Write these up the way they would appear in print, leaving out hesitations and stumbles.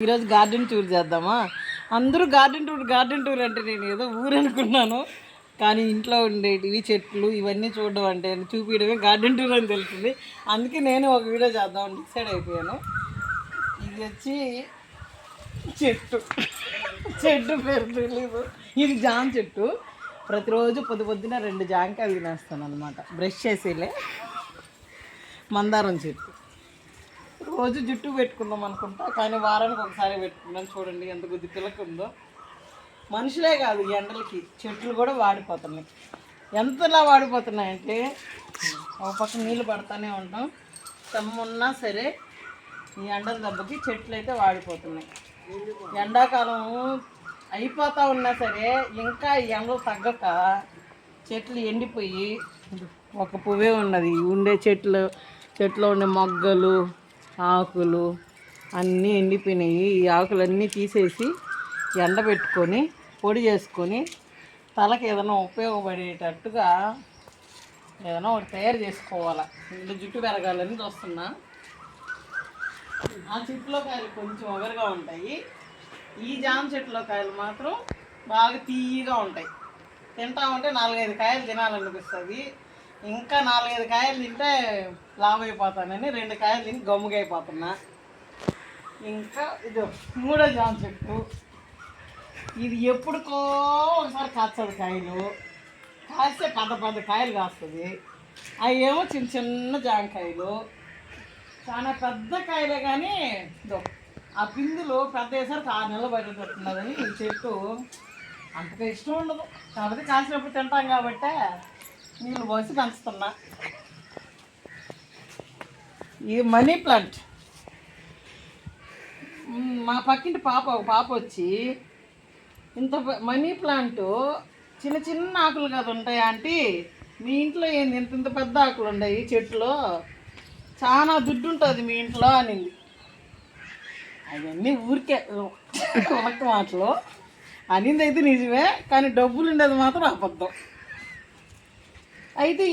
ఈరోజు garden tour చేద్దామా? అందరూ గార్డెన్ టూర్ అంటే నేను ఏదో ఊరు అనుకున్నాను, కానీ ఇంట్లో ఉండేటివి చెట్లు ఇవన్నీ చూడడం అంటే చూపించడమే గార్డెన్ టూర్ అని తెలుస్తుంది. అందుకే నేను ఒక వీడియో చేద్దామని డిసైడ్ అయిపోయాను. ఇది వచ్చి చెట్టు పేరు తెలీదు. ఇది జామ చెట్టు. ప్రతిరోజు పొద్దున 2 జామకాయలు తినేస్తాను అనమాట. బ్రష్ చేసేలే. మందారం చెట్టు రోజు జుట్టు పెట్టుకుందాం అనుకుంటా, కానీ వారానికి ఒకసారి పెట్టుకున్నాను. చూడండి ఎంత కొద్ది పిల్లకుందో. మనుషులే కాదు, ఈ ఎండలకి చెట్లు కూడా వాడిపోతున్నాయి. ఎంతలా వాడిపోతున్నాయంటే ఒక పక్క నీళ్ళు పడతానే ఉంటాం, చెమ్మున్నా సరే ఈ ఎండల దెబ్బకి చెట్లు అయితే వాడిపోతున్నాయి. ఎండాకాలం అయిపోతూ ఉన్నా సరే ఇంకా ఈ ఎండలు తగ్గక చెట్లు ఎండిపోయి ఒక పువ్వే ఉన్నది. ఉండే చెట్లో ఉండే మొగ్గలు ఆకులు అన్నీ ఎండిపోయినాయి. ఈ ఆకులన్నీ తీసేసి ఎండబెట్టుకొని పొడి చేసుకొని తలకి ఏదైనా ఉపయోగపడేటట్టుగా ఏదైనా ఒకటి తయారు చేసుకోవాలి. ఇంట్లో జుట్టు పెరగాలని చూస్తున్నా. ఆ చెట్టులో కాయలు కొంచెం ఒగరుగా ఉంటాయి. ఈ జామ చెట్టులో కాయలు మాత్రం బాగా తీయగా ఉంటాయి. తింటా ఉంటే 4-5 కాయలు తినాలనిపిస్తుంది. ఇంకా 4-5 కాయలు తింటే లావ్ అయిపోతానని 2 కాయలు తిని గమ్ముగా అయిపోతున్నా. ఇంకా ఇది 3వ జామ చెట్టు. ఇది ఎప్పుడుకో ఒకసారి కాస్తుంది కాయలు. కాస్తే పెద్ద కాయలు కాస్తుంది. అవి ఏమో చిన్న జామకాయలు. చాలా పెద్ద కాయలే, కానీ ఆ పిందులు పెద్ద వేసరికి 6 నెలలు పడేటట్టున్నదని ఈ చెట్టు అంతగా ఇష్టం ఉండదు. కాబట్టి కాసినప్పుడు తింటాం కాబట్టి నీళ్ళు పోసి పెంచుతున్నా. ఇది మనీ ప్లాంట్. మా పక్కింటి ఒక పాప వచ్చి ఇంత మనీ ప్లాంట్ చిన్న ఆకులు కదా ఉంటాయి ఆంటీ, మీ ఇంట్లో ఏంది ఇంత పెద్ద ఆకులు ఉన్నాయి చెట్టులో, చాలా దుడ్డు ఉంటుంది మీ ఇంట్లో అనింది. అవన్నీ ఊరికే ఒక్క మాటలు అనింది అయితే నిజమే, కానీ డబ్బులు ఉండేది మాత్రం అబద్ధం. అయితే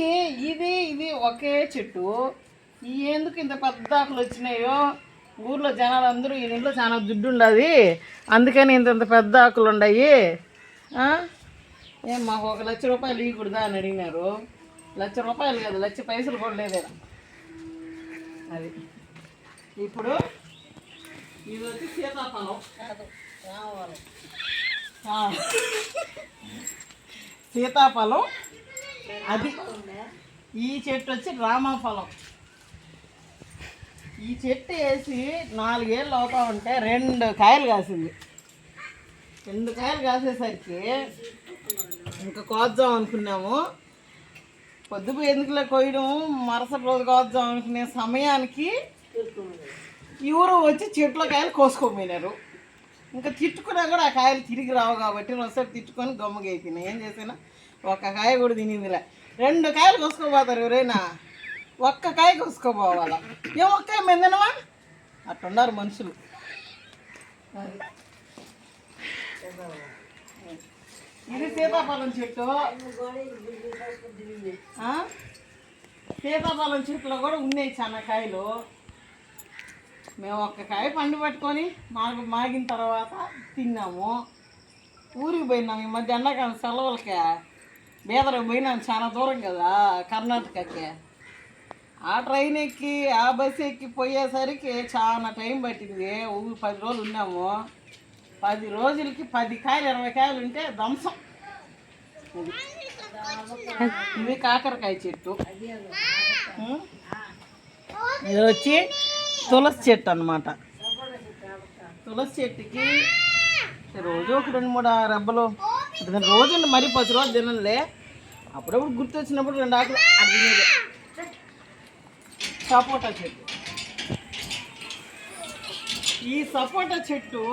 ఇది ఒకే చెట్టు. ఎందుకు ఇంత పెద్ద ఆకులు వచ్చినాయో, ఊర్లో జనాలు అందరూ ఈ ఇంట్లో చాలా దుడ్డు ఉండదు అందుకని ఇంత పెద్ద ఆకులు ఉన్నాయి, ఏం మాకు 1 లక్ష రూపాయలు ఇవ్వకూడదా అని అడిగినారు. 1 లక్ష రూపాయలు కాదు, 1 లక్ష పైసలు కూడా లేదేనా. అది ఇప్పుడు ఇది వచ్చి సీతాఫలం. సీతాఫలం అది. ఈ చెట్టు వచ్చి రామాఫలం. ఈ చెట్టు వేసి 4 ఏళ్ళు అవుతా ఉంటే 2 కాయలు కాసింది. 2 కాయలు కాసేసరికి ఇంకా కోద్దాం అనుకున్నాము. పొద్దుపు ఎందుకులే కొయ్యడం, మరుసటి రోజు కోద్దాం అనుకునే సమయానికి ఎవరు వచ్చి చెట్లో కాయలు కోసుకోపోయినారు. ఇంకా తిట్టుకున్నా కూడా ఆ కాయలు తిరిగి రావు కాబట్టి ఒకసారి తిట్టుకొని గమ్ముగా అయిపోయినాయి. ఏం చేసినా 1 కాయ కూడా తినిందిలే. 2 కాయలు కోసుకోపోతారు ఎవరైనా, 1 కాయ కోసుకోపోవాలా. ఏం 1 కాయ మెందనవా అట్టున్నారు మనుషులు. ఇది సీతాఫలం చెట్టు. సీతాఫలం చెట్టులో కూడా ఉన్నాయి చాలా కాయలు. మేము 1 కాయ పండు పట్టుకొని మాగిన తర్వాత తిన్నాము. ఊరికి పోయినాము ఈ మధ్య ఎండాకాలం సెలవులకే. బీదరకు పోయినాము, చాలా దూరం కదా కర్ణాటకకి. ఆ ట్రైన్ ఎక్కి ఆ బస్సు ఎక్కి పోయేసరికి చాలా టైం పట్టింది. 10 రోజులు ఉన్నాము. 10 రోజులకి 10 కాయలు 20 కాయలు ఉంటే ధ్వంసం. ఇది కాకరకాయ చెట్టు. ఇది వచ్చి తులసి చెట్టు అన్నమాట. తులసి చెట్టుకి రోజు ఒక 2-3 రెబ్బలు, రోజు మరి 10 రోజులు తినలే. అప్పుడప్పుడు గుర్తొచ్చినప్పుడు 2 ఆకులు అది తినేది. సపోటా చెట్టు. ఈ సపోటా చెట్టు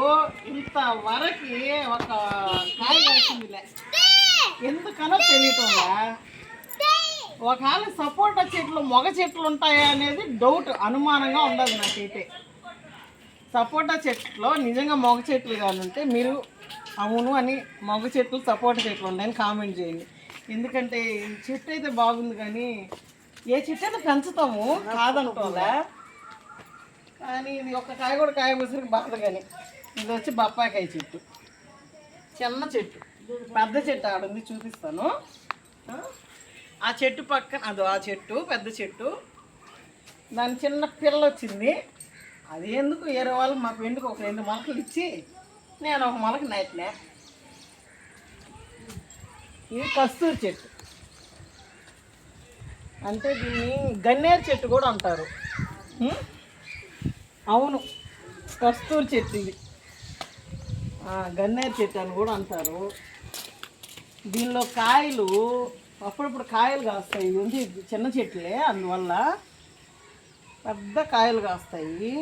ఇంతవరకు 1 కాయ వేసిందిలే. ఎందుకనో తెలియటంలా. ఒకవేళ సపోటా చెట్లు మగ చెట్లు ఉంటాయా అనేది డౌట్, అనుమానంగా ఉండదు నాకైతే. సపోటా చెట్లో నిజంగా మగ చెట్లు కావాలంటే మీరు అవును అని మగ చెట్లు సపోటా చెట్లు ఉన్నాయని కామెంట్ చేయండి. ఎందుకంటే చెట్టు అయితే బాగుంది, కానీ ఏ చెట్టు అయితే పెంచుతాము కాదంటోలా. కానీ ఇది ఒక కాయ కూడా కాయ బుసరికి బాధ. కానీ ఇది వచ్చి బొప్పాయికాయ చెట్టు, చిన్న చెట్టు. పెద్ద చెట్టు ఆడ ఉంది, చూపిస్తాను. ఆ చెట్టు పక్కన అదో ఆ చెట్టు పెద్ద చెట్టు, దాని చిన్న పిల్ల వచ్చింది. అది ఎందుకు వేరే వాళ్ళు మాకు ఎందుకు ఒక 2 మొలకలు ఇచ్చి నేను ఒక మొలక నాటినా. ఇది కస్తూరి చెట్టు, అంటే దీన్ని గన్నేరు చెట్టు కూడా అంటారు. అవును, కస్తూరి చెట్టు ఇది, గన్నేరు చెట్టు అని కూడా అంటారు. దీనిలో కాయలు అప్పుడప్పుడు కాయలు కాస్తాయి. ఇది ఉంది చిన్న చెట్లే, అందువల్ల పెద్ద కాయలు కాస్తాయి.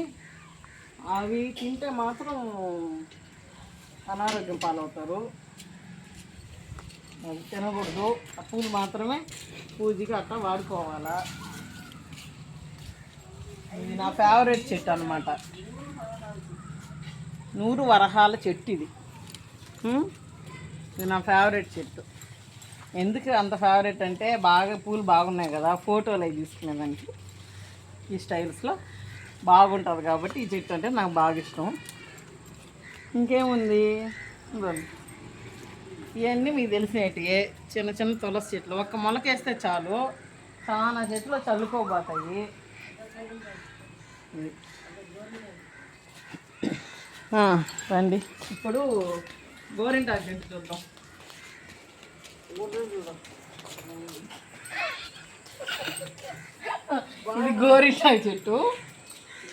అవి తింటే మాత్రం అనారోగ్యం పాలవుతారు. అది తినకూడదు. ఆ పూలు మాత్రమే పూజకి అట్లా వాడుకోవాలా. ఇది నా ఫేవరెట్ చెట్టు అన్నమాట. 100 వరహాల చెట్టు ఇది. ఇది నా ఫేవరెట్ చెట్టు. ఎందుకు అంత ఫేవరెట్ అంటే బాగా పూలు బాగున్నాయి కదా, ఫోటోలు అవి తీసుకునేదానికి ఈ స్టైల్స్లో బాగుంటుంది కాబట్టి ఈ చెట్టు అంటే నాకు బాగా ఇష్టం. ఇంకేముంది, ఇవన్నీ మీకు తెలిసినవి చిన్న చిన్న తులసి చెట్లు. ఒక్క మొలకేస్తే చాలు చాలా చెట్లు చల్లుకోబోతాయి. రండి ఇప్పుడు గోరింటాకు చెట్టు చూద్దాం. ఇది గోరింటాకు చెట్టు.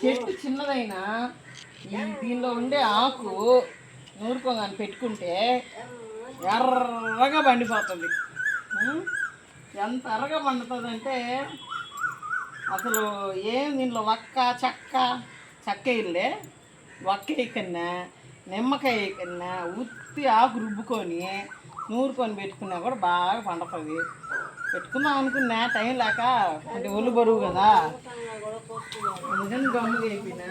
చెట్టు చిన్నదైనా దీనిలో ఉండే ఆకు నూరుకోగానే పెట్టుకుంటే ఎర్రగా పండిపోతుంది. ఎంత ఎర్రగా పండుతుందంటే అసలు ఏం దీనిలో చెక్క ఇల్లే ఒక్క కన్నా నిమ్మకాయ కన్నా ఉత్తి ఆకు రుబ్బుకొని నూరుకొని పెట్టుకున్నా కూడా బాగా పండుతుంది. పెట్టుకుందాం అనుకున్నా, టైం లేక, అంటే ఒళ్ళు బరువు కదా, అందుకని గమ్ము అయిపోయినా.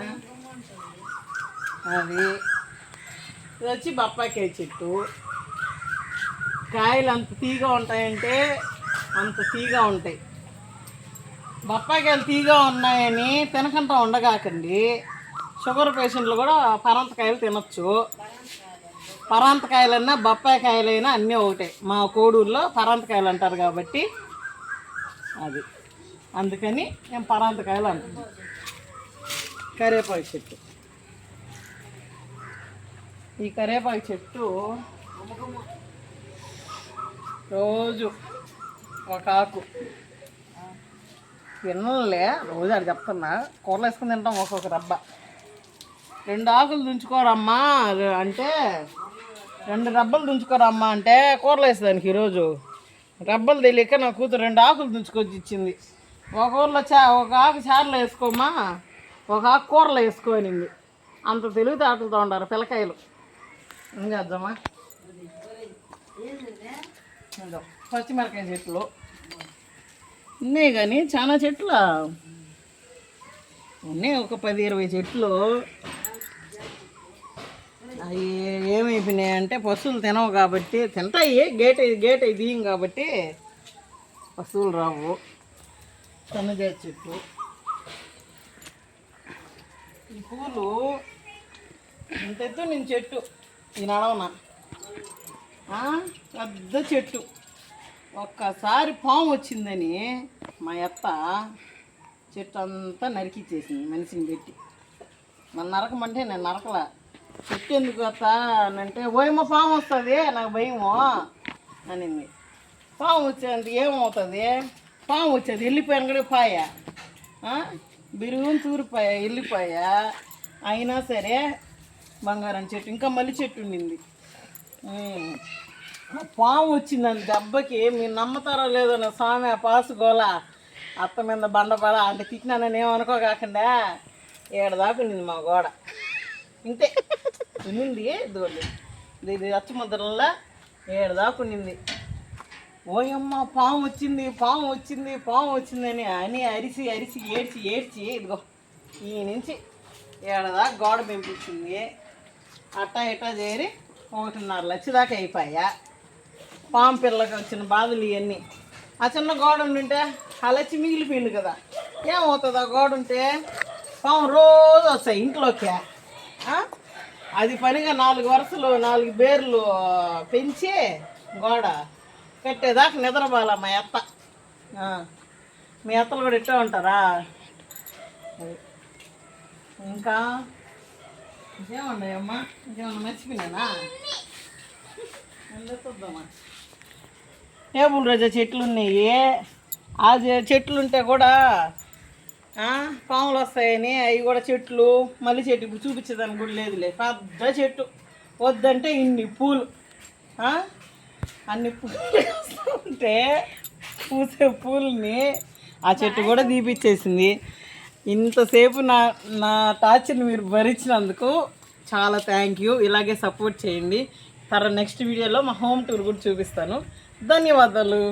అది ఇది వచ్చి బొప్పాయికాయ చెట్టు. కాయలు అంత తీగా ఉంటాయంటే అంత తీగా ఉంటాయి. బొప్పాయికాయలు తీగా ఉన్నాయని తినకుండా ఉండగాకండి. షుగర్ పేషెంట్లు కూడా పరంతకాయలు తినచ్చు. పరాంతకాయలన్నా బొప్పాయికాయలైనా అన్నీ ఒకటే. మా కోడూరులో పరాంతకాయలు అంటారు కాబట్టి అది అందుకని నేను పరాంతకాయలు అంటున్నాను. కరివేపాకు చెట్టు. ఈ కరివేపాకు చెట్టు రోజు ఒక ఆకు తినలే, రోజు అది చెప్తున్నా. కూరలు వేసుకుని తింటాం ఒక్కొక్క రబ్బ. 2 ఆకులు దుంచుకోరమ్మా అంటే 2 రబ్బలు దుంచుకోరమ్మా అంటే కూరలు వేసేదానికి ఈరోజు రబ్బలు తెలియక నా కూతురు 2 ఆకులు దుంచుకొచ్చి ఇచ్చింది. ఒక ఊర్లో ఒక ఆకు చారులో వేసుకోమ్మా, ఒక ఆకు కూరలో వేసుకోనింది. అంత తెలివితేటలతో ఉండారు పిల్లకాయలు. ఏం చేద్దామా? పచ్చిమిరకాయ చెట్లు ఉన్నాయి, కానీ చాలా చెట్లు ఉన్నాయి. ఒక 10-20 చెట్లు. అవి ఏమైపోయినాయి అంటే పశువులు తినవు కాబట్టి, తింటాయి, గేట్ అవి తీయం కాబట్టి పశువులు రావు. సన్నజాతి చెట్టు. ఈ పూలు ఇంత ఎత్తు నేను చెట్టు ఈ నడవన పెద్ద చెట్టు. ఒక్కసారి పాము వచ్చిందని మా అత్త చెట్టు అంతా నరికిచ్చేసింది మనిషిని పెట్టి. నన్ను నరకమంటే నేను నరకలా. చెట్టు ఎందుకు అత్త అని అంటే, ఓయమ్మ పాము వస్తుంది నాకు భయము అనింది. పాము వచ్చేది ఏమవుతుంది? పాము వచ్చేది వెళ్ళిపోయాను కూడా పాయ, బిరుగుని తూరిపాయ వెళ్ళిపోయ. అయినా సరే బంగారం చెట్టు, ఇంకా మల్లి చెట్టు ఉండింది. పాము వచ్చిందని దెబ్బకి మీరు నమ్మతారో లేదో నా స్వామి పాసు గోల అత్త మీద బండపడ అంటే తిట్టినానని ఏమనుకోకాకుండా 7 దాకా ఉండింది మా గోడ. ఇంతే ఉన్నింది దోళ్ళు. ఇది అచ్చముద్రలా 7 దాకా ఉండింది. ఓయమ్మ పాము వచ్చింది అని అరిసి ఏడ్చి ఇదిగో ఈ నుంచి 7 దాకా గోడ పెంపించింది. అట్టా ఇట్టా చేరి 1.5 లక్ష దాకా అయిపోయా. పాము పిల్లకి వచ్చిన బాధలు ఇవన్నీ. ఆ చిన్న గోడ ఉంటే ఆ లచ్చి మిగిలిపోయింది కదా, ఏమవుతుంది ఆ గోడ ఉంటే? పాము రోజు వస్తాయి ఇంట్లోకి. అది పనిగా 4 వరుసలు 4 బేర్లు పెంచి గోడ కట్టేదాకా నిద్రపోవాల మా అత్త. మీ అత్తలు కూడా ఇట్టే ఉంటారా? ఇంకా ఇంకేమున్నాయమ్మా? ఇంకేమన్నా మర్చిపోయినానా? చూద్దామా. టేబుల్ రోజా చెట్లు ఉన్నాయి. ఆ చెట్లు ఉంటే కూడా పాములు వస్తాయని అవి కూడా చెట్లు. మళ్ళీ చెట్టు ఇప్పుడు చూపించేదానికి కూడా లేదులే. పెద్ద చెట్టు వద్దంటే ఇన్ని పూలు, అన్ని పూలు ఉంటే పూసే పూలని ఆ చెట్టు కూడా తీపిచ్చేసింది. ఇంతసేపు నా టార్చర్ని మీరు భరించినందుకు చాలా థ్యాంక్ యూ. ఇలాగే సపోర్ట్ చేయండి. నెక్స్ట్ వీడియోలో మా హోమ్ టూర్ కూడా చూపిస్తాను. ధన్యవాదాలు.